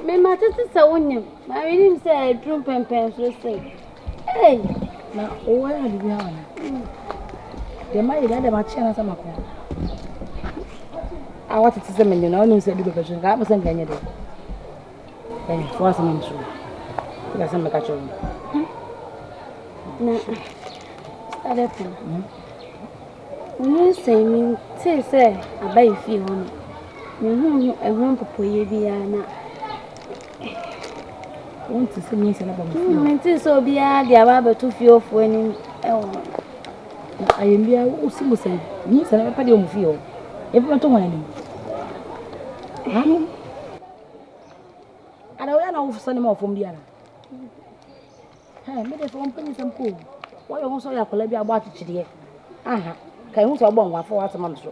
Me matete sa wonyam. Ma winim say drum pempen so say. Hey, na o ya di bia wana. De mai da ma chia na sama ko. A wati tse me no no se di be so ga ma san ganye de. For some true. Ya san me ka cho. Na. Ada pa. Ni say me say abai fi hono. Me hu ehun popoye bia na. Won ti se me se na ba mo. Me ti so bia dia ba betu fi ofo ani e wo. Ayembia o si mo se ni se na pa de o mo fi o. E bi to wan ni. Ha? Ana we na wo fisa ni ma ofom dia na. Me de fo mpani sam ko. Wo yo so ya kola bi agba chichide. Aha. Kai hu so gbo nwa fo wa tama so.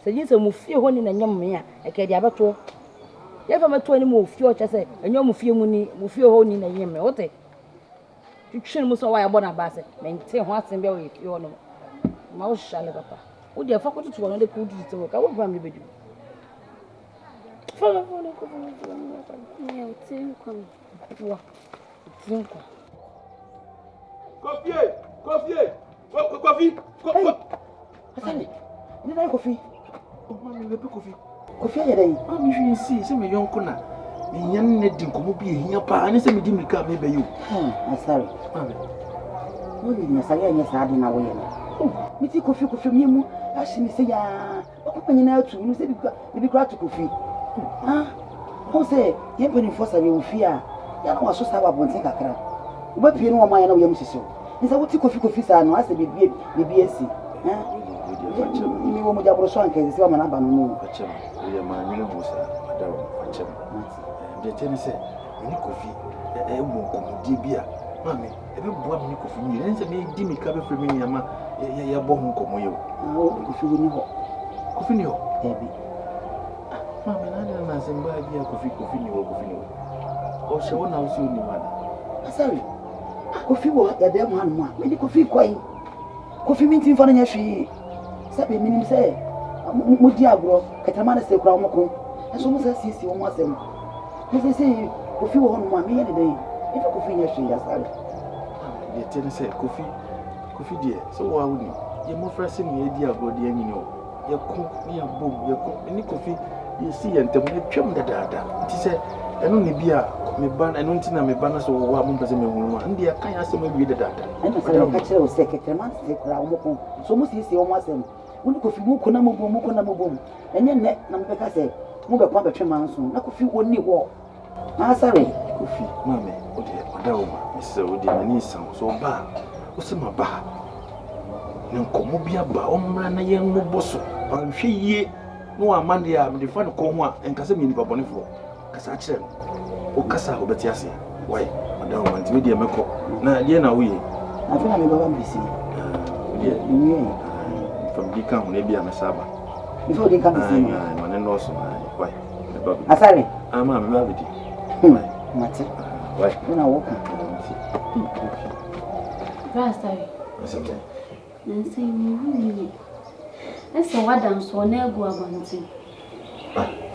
Se yin se mu fie ho ni na nyam me a e ka dia beto. Ye fa meto ni mu fie o che se enyo mu fie mu ni mu fie ho ni na nyam me wote. Twitwen mu so wa ya bo na ba se me nte ho asen be o fie ho no. Ma o shale papa. Wo de fa ko tutu no de ku du te wo ka wo ba me bedu. Fa ko no ko ni Me o tin ko. Wa. Tin ko. Coffee. Asare. Ni na coffee. Oh, mami, we coffee. Coffee ya dai. Mami, you see, say me yonko na. Me yan ne din ko mo bi ehia pa, ani say me di mika me be you. Asare. Mami. Wo ni asare anya sa ade na wo ye no. Oh, mi ti coffee mi mu. Ashi mi se ya. Ko panyi na atu, mi se bi kra to coffee. Ah. Ho say, ye pani for sabe wo fi a. Ya no waso sa ba bonte kakra. Wo ba pie no wo man ya na wo yam sisi o. Ni say wo ti coffee sa no, ase bi esi. Ni wo mo jabro so anke se wa mana ba no no. Fachem. We ma nyine ho sa, madam, fachem. De tene say, ni coffee e mo komodi bia. Mami, e be boa me coffee ni. Nse me di mika be fremi ni ama ya bo ho komo yo. Coffee ni ho. Coffee ni ho. Ebi. Mami, na semba bia coffee ni ho. O se wona o si oni wana. Asare. Coffee wo ya dem han mo a. Me di coffee kwai. Coffee mi tin fa na nya hwe. Sabe minim say mo di agro katama na se kura mo ko. Eso mo sa sisi wo mo asem. Me say coffee wo hono mo a me ye ne dai. E fa coffee nya hwe ya sare. De tene say coffee die so wa woni. Ye mo frase ni e di agro de anyini o. Ye ko ni abom ye ko ni coffee ye si ye ntem ne twem dadaada. Nti say eno ne bia me ban eno nti na me ban so wo wa mo pese me hunu a. Ndi kan asem awie dadaada. Eno say ka kire o se katama na se kura mo ko. So mo sisi wo mo asem. Woni kofi mu ko na mo bom enye ne na me ka say mo be kwa betwe manso na kofi woni wo na Asare kofi mame o de odawo ma se o de mani san so ba o se ma ba ne nkomo bia ba o mra na ye mo boso an hwe yie no amande a me de fa no ko ho a enkase me ni babonefo kasa kire o kasa o beti ase why odawo ma ntime de meko na de na wo ye afi na me baba mbisi ye from the camp, maybe I'm a Saba. Before they come to see me, I'm an also. Why? Asare. I'm a gravity. Mati. Why? When I walk. Asare. That's okay. Nancy, you. That's what I'm so near go about.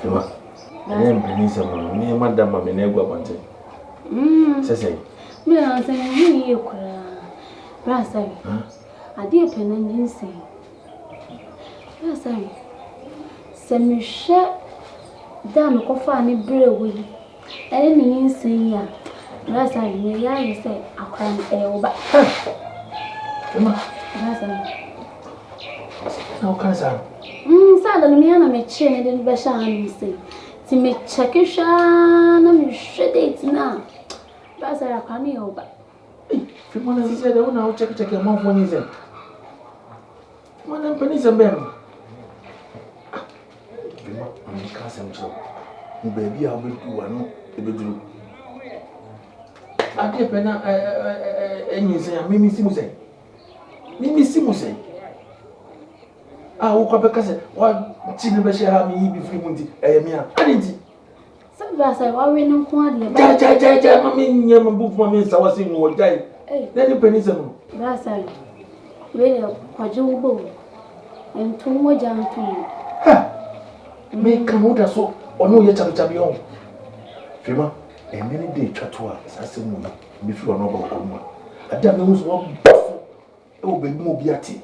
Fema. I am Benisa, me, Madam, I'm in Ego about it. Say, me, I'm saying, you cry. Asare. I did pen and insane. Asare. Send me shut down the coffee and brewery. And any insane ya. Asare, me, I say, I can't over. Asare. How can I? Sadly, me and my chin and then Bashan say, to me check your shan, I'm sure it's now. Asare, I can't over. If you want to say, I want to check your mouth when he's in. Madam Penny's a man. I'm cousin, baby, I will do one. I get Penna, and you say, Mimi Simuse. Mimi Simuse. I woke up because what Chinabashi have me be free Munti, I didn't. Some glass I worry no quantity. Mammy, your book, mammy, I was in what day. Then you pennies. That's a really quadruple and 2 more jam to you. Make come out so or no yet chabion. Fema, and many day chatua, assassin, before no coma. I don't know what oh, baby, mobiati.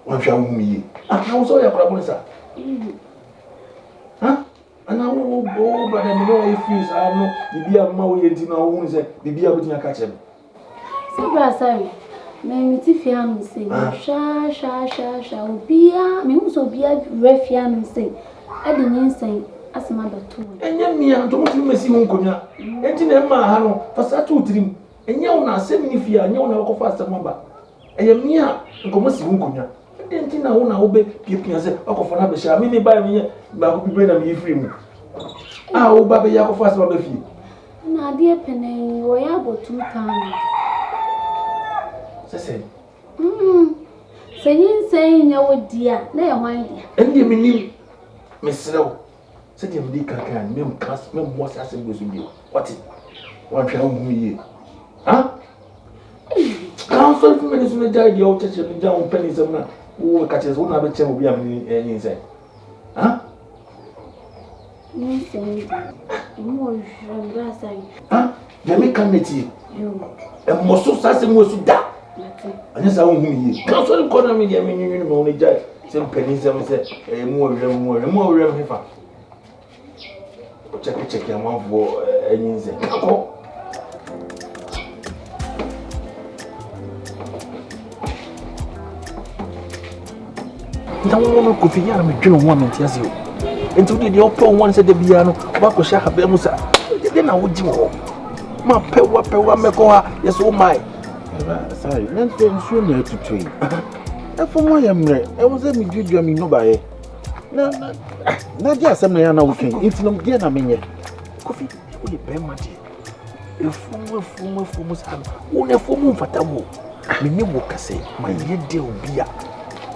One shall me. I was all your problems, sir. Huh? And I will go, but I know if he's I know the beer Maui and Tina wounds the beer with your catch him. So, Asare, may Tifian say, sha, beer, me also be a refian say. I didn't say, as a mother too. And yet, me, I don't want to miss you, Unconia. And in Emma Hano, for such a dream. And you are 70 and you are faster number. And you are near Commerce Unconia. And Tina won't obey people and say, oh, for another shall me buy me, but be better than me free. Ah, oh, Baby Yako fast on the fee. Now, dear Penny, we are about 2 times. Say, saying, your dear, nay, my dear. and you mean, Miss Slow. Said him, Dick, I can, Mim cast, Mim was as it was with you. What it? One shall me. Huh? Council for minutes in the died your church and down pennies of now. Who catches one of the channel be any say. Huh? Yes, more Asare. Huh? They make committee. You. And most of Sassy was that. And yes, I won't hear. Council economy, I mean, you only judge. Some pennies, I said, more, check your mouth for any say. Don't go for you, me dream one minute, yes, you. Until the open one said the piano, Bako Shah Bemusa. Then I would do. My pewa, Mekoa, yes, oh my. Sorry, let's go soon to train. And for my memory, I was a medium in nobody. Not just some man, okay, it's no get a minute. Coffee, we pay my dear. A former son, only for moon for Tamu. Me walk say, my dear beer.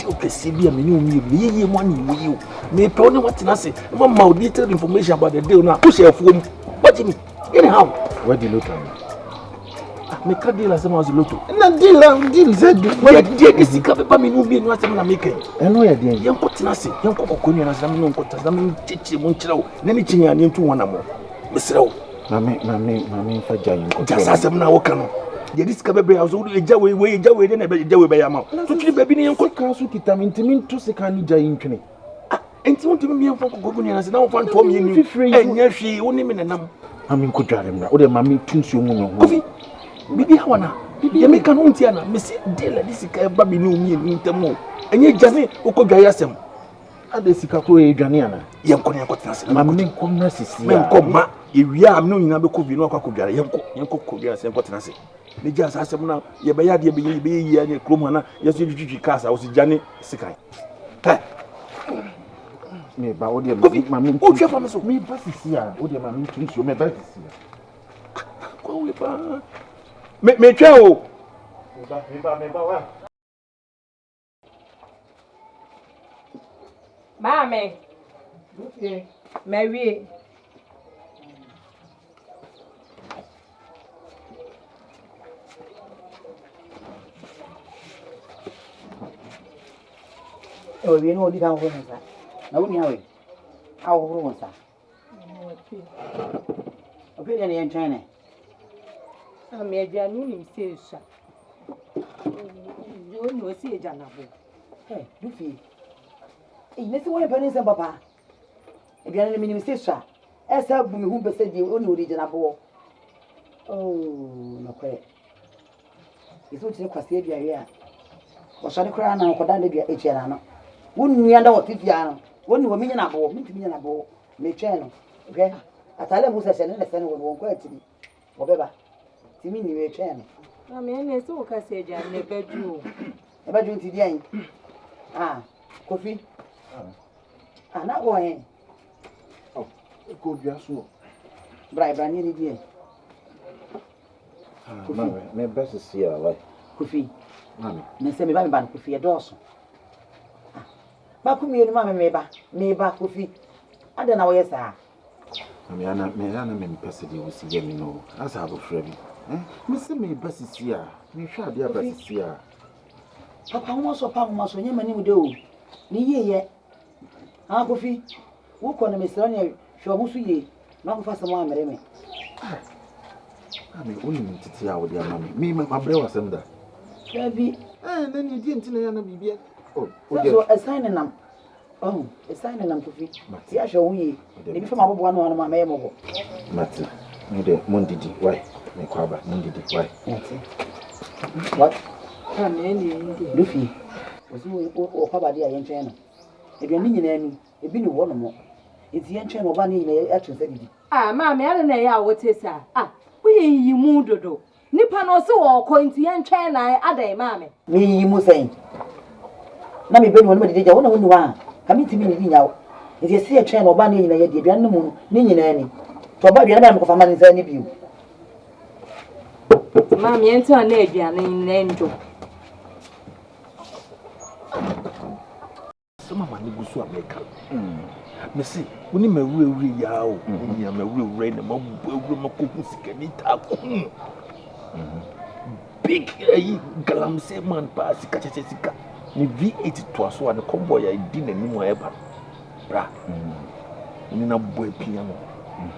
Okay, see, me, money, you may probably what I say. More detailed information about the deal now. Push your phone. What do you mean? Anyhow, where do you look at me? Make a deal as I was looking. And deal said, where did this come me? No be what I'm making. And where the young Cotinasi, young Coconia, as I'm known, teaching Monchero, anything I need to one more. Mr. Mammy, for giant. Just as I'm now can. The discovery house only a Jaway, then a Jaway by amount. To keep a billion council, Kitamin to second giant. And you want to be a Coconia as now one for me free, and yes, she only mean a number. I mean, could drive him, or the mammy tunes you coffee. Bibi Hawana, you make an untiana, Miss Della, this is a baby new me in the moon. And yet, Jamie, Okogayasem. At the Sikaku, Janiana, young Conacotas, Mammy Commerce, Comma, if we are knowing a book of Yanoka, young Cocogas and Cotanasi. They just asked him now, Yebaya, Yabi, and Cromana, yes, you cast, I was Johnny Sikai. Me, but what do you mammy? Oh, you have me, but this year, what do you mammy thinks you may better see? Go with her. Me chow. Mammy, Mary. Oh, we know the town for us. Now, we know it. Our rooms are. Opinion in China. I made your name say, sir. You know, see, Janabo. Hey, Dufie. Let's go and say, Papa. If you are a minister, sir, as help me who said you only original. Oh, no, quite. It's what you can say here. Or shall I cry now? For that, they are HNano. Wouldn't we under what if you are? When you were meaning a ball, meet me in a ball, may channel. Okay? I tell them who says, and the son won't quite to me. Whatever. You mean you a channel? I mean, I saw a say, I never do. Never drink to the end. Ah, coffee. Ah, not going. Oh, it could be a so. Bribe, I need it. My best is here, like coffee. Mammy, Miss Emmanuel Ban coffee a dozen. Back me and Mamma me back coffee. I don't know where, sir. I mean, I'm in Pasadena with Yemi, no, as I have a friend. Mr. May best is here. We shall be a best here. Papa wants a pound muscle, you may do. Ni yet. Ah, coffee. Walk on a Mr. Show Musu ye. na fa sama mere me Ami oni mtiti a wo dia mama me ma bre wasem da Baby na ni di ntina ya na bibia oh so assign nam assign nam to fi ti a hwe wo yi ne bi fa ma bobo no ma me mo Mati me de mondidi why me kwaba mondidi why what Dufie osi o kwaba dia ye ntwen no eduani nyina ni ebi ni wo no mo enti ye ntwen no ba ni nyina ya twese didi ma me ade na ya wotesa wo yi mu dodo nipa no se wo ko enti ye ntwen na adai ma me me yi mu sen na me benu no didi ja wo na wo ni wa ka mi timi ni bi nyawo enti se ye ntwen no ba ni nyina ye di eduani no mu ni nyina ni to ba eduani ba me ko fa ma ni sa ni biu ma me enti na eduani na njo Some man go so America. Me see, when you marry yao, you marry na mabu sika ni ta ko. Big galamse man pa sika sika. Ni V8 to aso an combo ya di na nimu eba. Bra. Ni na boy piano.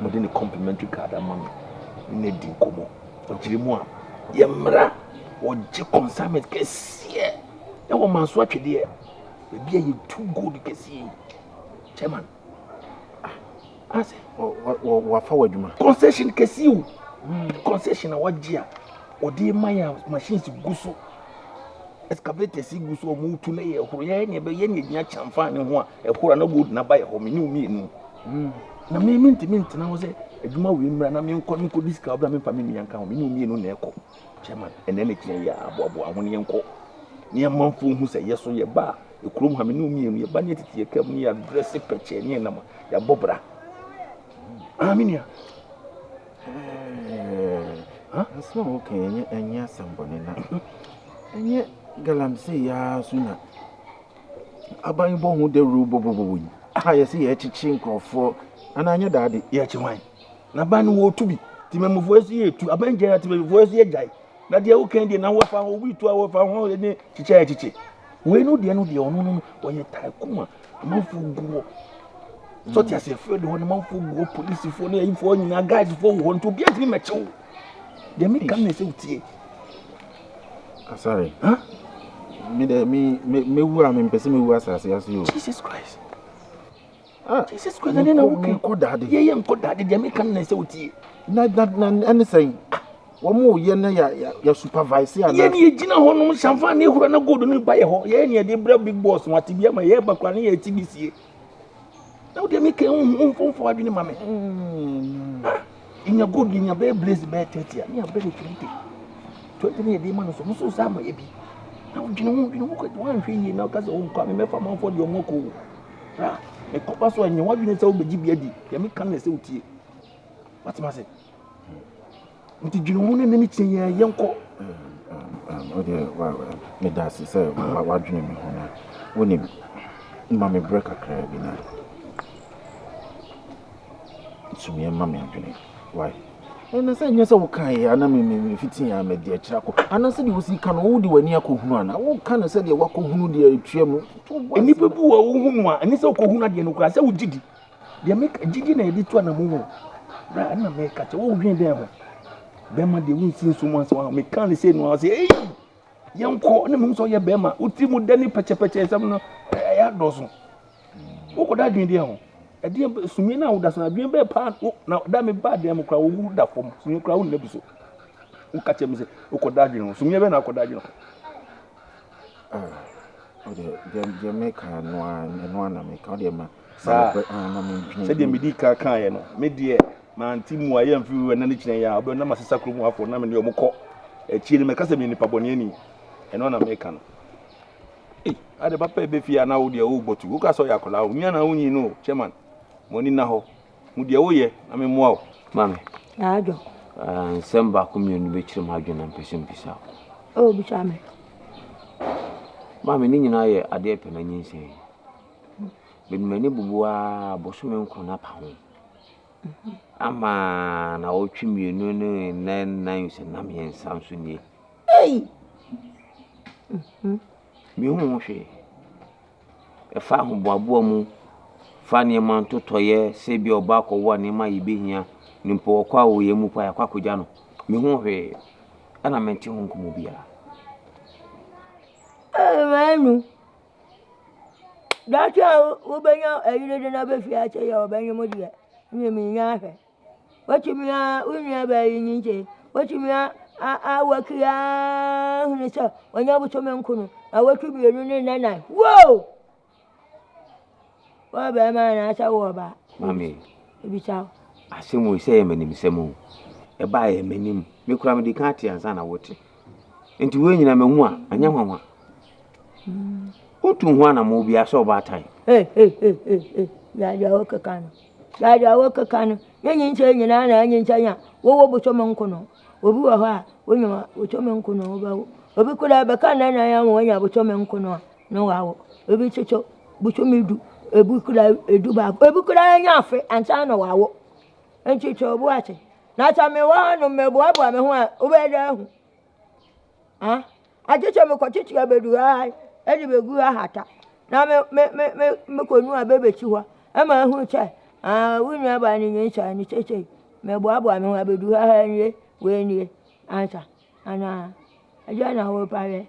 Mo de ni complimentary card amam. Ni di komo. Ojiri mu a ye mra o je consignment ke sie. E wo man so atwede e. Baby, you too good to see. Chairman. I say, what forward you concession can see you. Concession, what year? Or dear Maya machines go so. Excavator see go so move to lay a Horian, but any yacham fine and one, a poor no good, not buy a home, you mean. Na me mint and I was a Juma win, and I mean, calling could discover me family and count, you mean no echo. Chairman, and then it's a bob, I want young call. Near Manfo who say yes on your bar. You crum have no me, your banet, your come near dressing petche, near number, your bobra. Aminia. That's not okay, and yes, somebody now. And yet, Galam say, ya sooner. I buy born with the rubo. I see a chink for, and I knew daddy, yet you mind. Naban wo to be, Timon voice here to abandon to voice ye jai. That the old candy now found we to our found any chichi. We know the end no when you taikuma, Manfo go. So just a friend one Manfo go police for near for you guys for want to get him a show. They make come and say, Asare, huh? Me who am in person who was as you. Jesus Christ. Jesus Christ, I didn't know. Call daddy. Yeah, I'm called daddy. They make come and say, not anything. One more year, your supervisor. Yeah, you know, some funny who are not good to buy a home. Yeah, they bring big boss, what to be my hair, but when you TBC. Now they make a home for you, mammy. In your good, in your very blessed bed, 30, and you're very 20 years, man, so some may be. Now, you know, one thing you know, because I'm coming from for your moko. A copper so and you want to tell the GBD, you make come and say, what's my say? Did you know anything, young co? Oh, dear, well, me does say, what dream me home. When you, mammy, break a crab in that. It's me and mammy, Anthony. Why? And I said, yes, okay, and I mean, 15 years, my dear Chaco. And I said, you see, can all do when you could run. I won't kind of say you walk on the trim. And people who are who and it's okay, who not the no, I say, did they make a jigging a little one a move? Right, and make a old green there. Bema de win sin so once one me can say no say hey young ko na me so ye bema utimu dani peche sam no ya doso wo ko da dwen de ho e de sumi na wo da so na dwen be pa na da me ba de am kra wo da fom sumi kra wo na bi so wo ka che me say wo ko da dwen ho sumi be na ko da dwen ho the make no na make how de ma sa se de me di ka ye no me de manti mu aye mfi na ne kine ya obo na masesa kro mu afo na me ne omukọ echi ne me kasa me nipa boni ani eno na me ka no ade papa ebe fi ana wo de wo gbotu wo ka so ya kola wo nya na wo nyi no chairman moni na ho mu de wo ye na me mu awo mame ajo nsamba ko mi onu be kire ma adwo na mpese mpisa o bi chame mame ni nyina ye ade pe na nyinsen be mani bubua boso me nko na pa ho ama na otwi mienu ne nan se na me nsanso nie mi hu hwe e fa ho boabo mu Fanny man to toye, say be or back or one in my behia, Nimpo qua we mupa quacujano. Me home, and I meant you home mobile. Manu. That's how Ubanya, I didn't have a fiat or Benyamodia. You mean, what you mean, when you are by what you mean, I work here, when you have to mention, I work to be a running. Whoa! Well, man, I shall about Mammy. Be chow. I say, we say, my name is Semo. A buy a menim, me cram the canty and Sana water. Into when you are one, and young one. Who to one a movie I saw by time? Hey, Yaya work can. Yaya work can. Yan saying, and I ain't saying, what was your moncono? Obuha, when you are with your moncono, Obi could have a can and I am when you are with your moncono. No, I will. Obi chicho, but you may do. A book could I do back. A book could I have and sign a wow. And chicho watching. Not a me one or me boy, me one over there. Ah, I just am a cottage bedu. I anyway go a hatter. Now me could know a baby chua. Am I who say? Ah, we never any nature and it's a me boy, me have do her when ye answer. And I don't know what I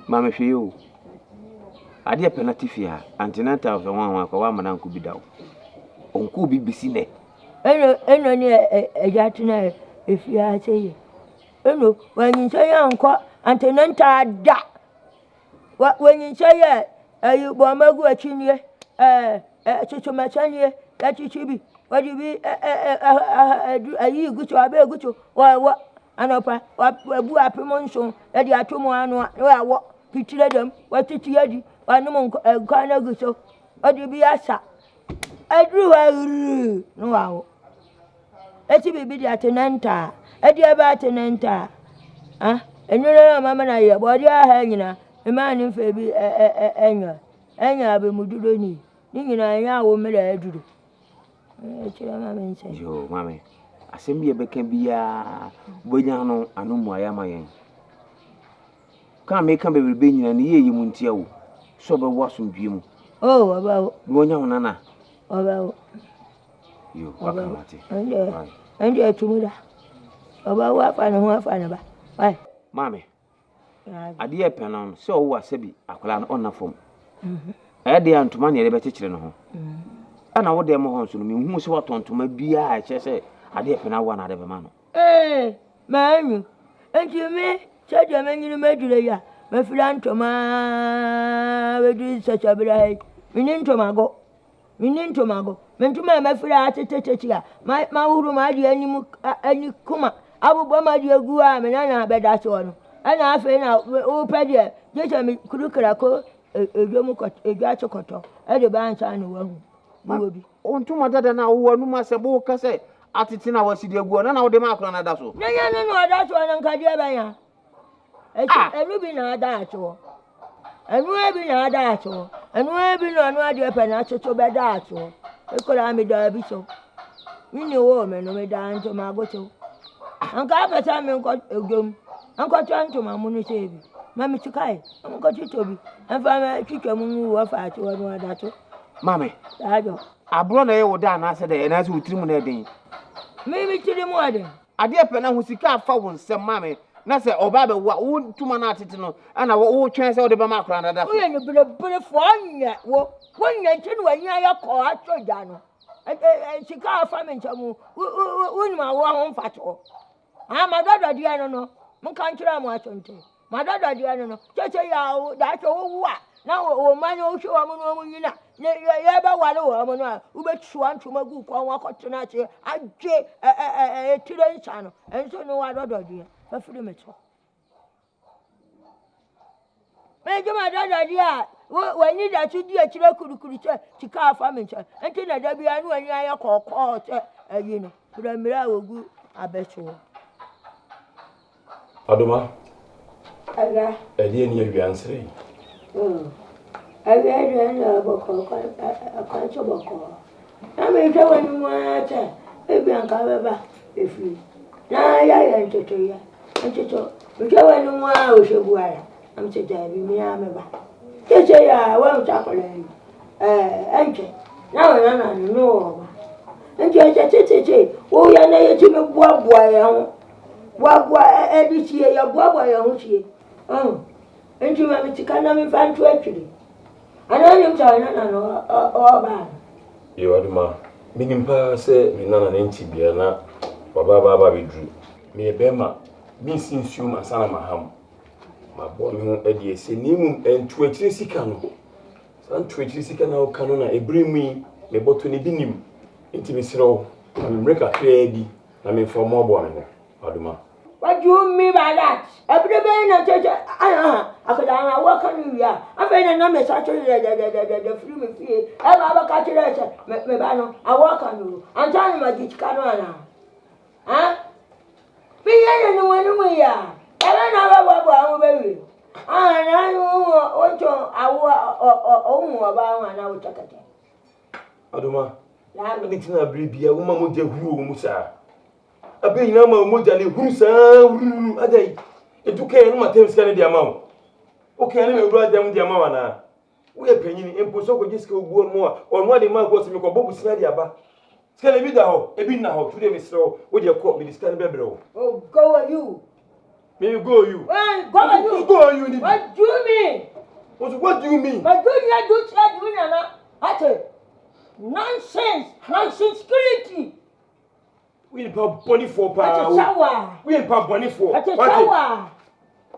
Mamma for you. I dear penalty fear, antenatal of the one Madame could be down. On could be busy. And near a yatina if you are saying. Oh, when you say uncle, antenatal da. What when you say, you bomber a chinia, Chichomachania, that you should be. What you be a year good to a bear good to, what? An opera, what a promotion, that you are 2 more, what picture them, what did you I no kind of good so. What you be a shot? I drew a no. Let's be the Atenanta. A dear Batenanta. Ah, and you know, Mamma, I body are hanging a man in Fabi anger. Anger be Muduni. Ning I now made a do. Yo, Mammy, I send me a became be a Boyano, and no more am I. Can't make a baby being and ye you won't tell. So, but what's in view? Oh, about Nana. About you, and you're to me. About what I find about. Why, Mammy, a dear penon, so was Sebi, a clan on a form. I had the aunt to money a better children. And I would dare more to me, who's what on to my beer, I say, a dear pen, I want out of a man. Eh, man, and you may said your man in the medulla. My friend Toma, we do such a bride. We need Tomago. We need Tomago. When to my friend, my room, I do any kuma. I will bomb my dear Guam and I bet that's one. And I feel now, oh, Paddy, just a Kurukarako, a Yomuka, a Gachokoto, at the bank and one. On to my dad now, one must have book, I say, at it in our city of one, and now the mark on a dazzle. No, that's one and Kadia. And we be not that all. And we be not that all. And we be not your penalty to bed that all. It could have me derby so. We knew woman, no me down to my bottle. And Carpet, I'm got a gum. I'm got trying to my money save. Mammy to Kai, I'm got you to be. And find a teacher who will fight to one that. Mammy, I don't. I brought a old down, I said, and as we trim a day. Maybe to the morning. I dear penna who see car for some mammy. Nasa Obaba, what would 2 months to and I will chance out the Bamaka and that. We ain't been a bit of one yet. Well, one night when you are called Jano. And she can't find me some when my one fat. I'm a daughter, dear, no. My country, I'm watching. My daughter, dear, no. Just say, that's all what. Now, my old show, I'm a woman. Never one who bet swan to my book on what to not say. I get a children's channel, and so no other dear. But for the metro. Major, my daughter, dear, when you that you dear children could to car farming, and then there be a new and I call, you know, to the mirror will go, I bet you. Oduma, I didn't hear you answering. I read a book a culture book. I may tell when you want to, maybe uncover if you. Now I am to you. And to when you want to go. I'm to tell you, me, I'm about. Just say, I won't tackle him. Enter. Now I know. And you say, oh, ya na ye to me boa ya. Boa every year ya boa ya ho hie. And you want me to come and find to actually. I know you China no ba. You Oduma. Minimpa say me nana nti bia na baba bedru. Me bema me sinsuum asana maham. Ma bo me ho ade ese nimum entu akire sika no. San tu akire sika na o kanu na ebremi me boto ne binim. Nti me sero na me break akire bi na me for more bo me Oduma. What do you mean by that? Every day na church I could work on you. I find a number such the free me fee. I have a catcher. Me bano. I work on you. I'm telling my ditch canona. Huh? Be any one way. I don't know baby. I know what our own about and I will check it. Oduma. I'm going to be a woman with the musa. Abe ina ma moja le hurusa adai eduke no matem sika ne amount okay na me ru adam de amount na wo ye panyini emposo ko gisika oguo no a ono ade ma ko se me ko bobu sika de aba sika le bi da ho ebi na ho tude me sro wo de ko me sika ne bebre ho. Oh, go on you. Me go you. Go on you. Go on you. What do you mean? What do you mean? But do you na ate nonsense security. We need money for power. We need money for. What?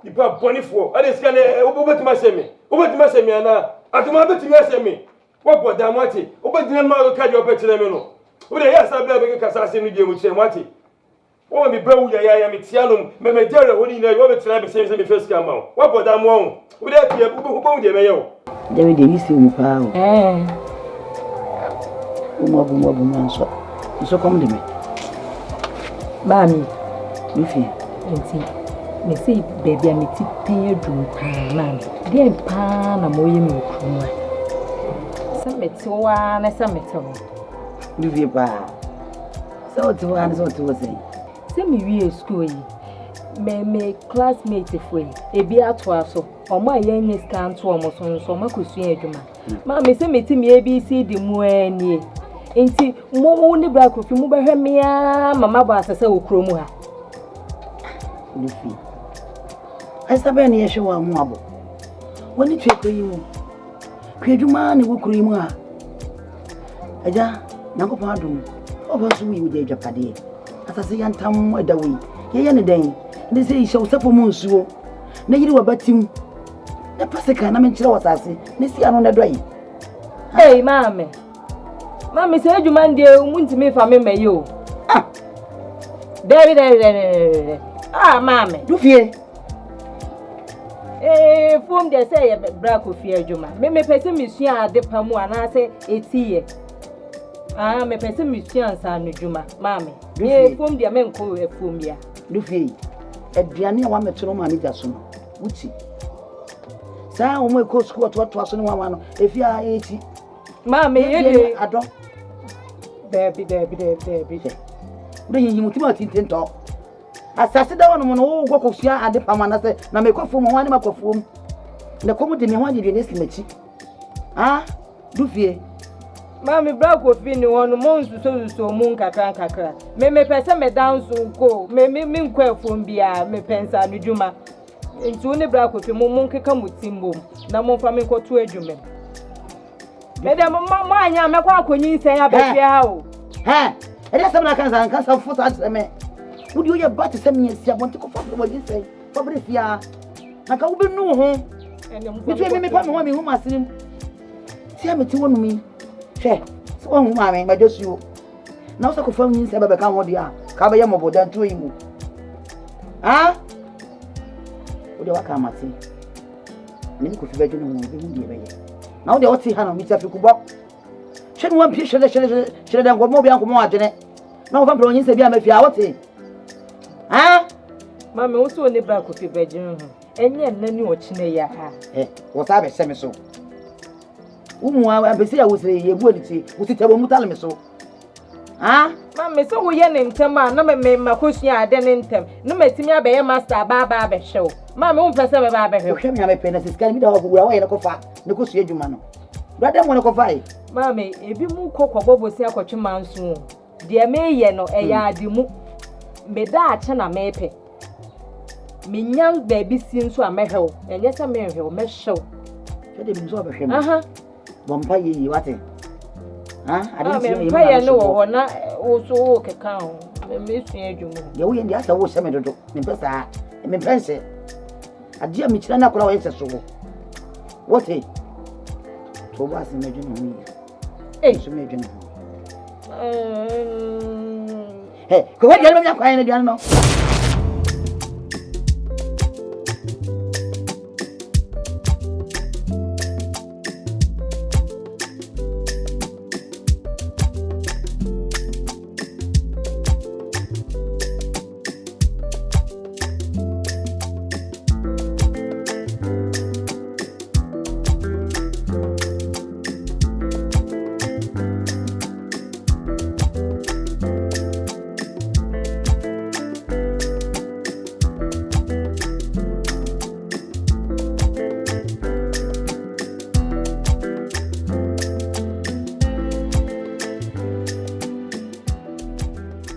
You pay money for. I just can't. Obeti masemi. Obeti masemi ana. Atuma obeti masemi. What boy damati? Obeti na ma ka di obeti na me no. We dey yes abia be kasa asemi di emu chere mati. O me brawu ya me tianum me dere woni na yo obeti na be se me face cam ma. What boy damu? We dey pie bu de me yo. David dey isi mu pa o. Bu manso. So come de me. Mami, Dufie, me say baby I'm a pay drum pan, dear pan, I'm going to some metal and some metal. Dufie, so to one, so to say. Send me real school, me classmate if we, a beer to us, or my youngest can't to almost on so much to see a Mammy, send me to me ABC the moon. Enti mo woni bra kofi mo behwe mea mama ba asese okromu ha Dufie asabe na yehwe wa mu abo woni tweko yi mu kwadwuma na wokuru yi mu ha aja nyankopon adom oba so wi mu de dwapade asase yantam adawi ye ne den ne se isho sepo mu nsuo na yiri wa batim na paseka na menkyere wasase ne si ano na doi hey mama Mama say adwuma ndie untimi fa me mayo. David. Mama. Dufie. Fom de say bra kofi adwuma. Me pese misua ade pamu ana say etie. Me pese misua ansa no adwuma. Mama. Fom de me nko efom ya. Dufie. Aduane a wa metoro ma me jaso no. Wuti. Sa o mo ko school to aso ne wa no. Efia eti. Mama ye ado. Baby. Uri yi mutima tinto. Asase da wono no wo gokofia ade pamana se na mekofo mo wane makofo. Na komu de me ho ade ne slimachi. Dufie. Mami bra kofi ni wono mo nsuso mu nkakra. Me pese me dance nko. Me nko efom bia me pensa no dwuma. Ntu ne bra kofi mo nkeka mutimbo na mo fa me nkoto adwuma. Madam mama anya me kwa akonyi nsen abafia ha o. Ede sem na kansa futa aseme. Wudi oye bat sem nya sia bonte ko fa bo nsen. Fa bre fia. Na ka wo benu ho. Bitu me pa me ho me hu masenim. Sia me ti wonu mi. Hwe. So hu ma me majosuo. Na wo se ko fa nyi nsen baba ka ho dia. Ka ba ye moboda nto yi mu. Wudi wa ka mate. Me ni ko fi bejo no ho bi hu die be ye. Now they want to see Hannah, Mr. Fukubo. She won't be sure that go more beyond more Janet. No one brought in Sabia Mafia. What's it? Mamma also in the back of your bedroom. And yet, no new chinea. What I say me so. I say I was a would see, would it ever tell me so? Mamma, so we yen Tama, no me my cushion, then in them. No me see me a bear master, Baba show. Mamma won't pass over Baba. You can have a pen as is coming over where I go far. No, because you man. Brother, want to go fight. Mame, ebi mu kokko bobosi akotwe manso. De meye no eya adimu. Me da ache na mepe. Me nyam baby si nso amehwew. Enye se me hwew me hyew. Kede mi so obehwem. Aha. Bompa yi wate. Ha? Ade si yi. Me no wo na wo so wo keka ho. Me sua adwumu. Ye wo ye ndi asa wo hye me dodo. Me pesa. Me pense. Ade a me kira na kora wo yese so wo. Wote. To ba se me adwumu mi. So me adwumu. Hey, ko wa dia me akwan na dia no.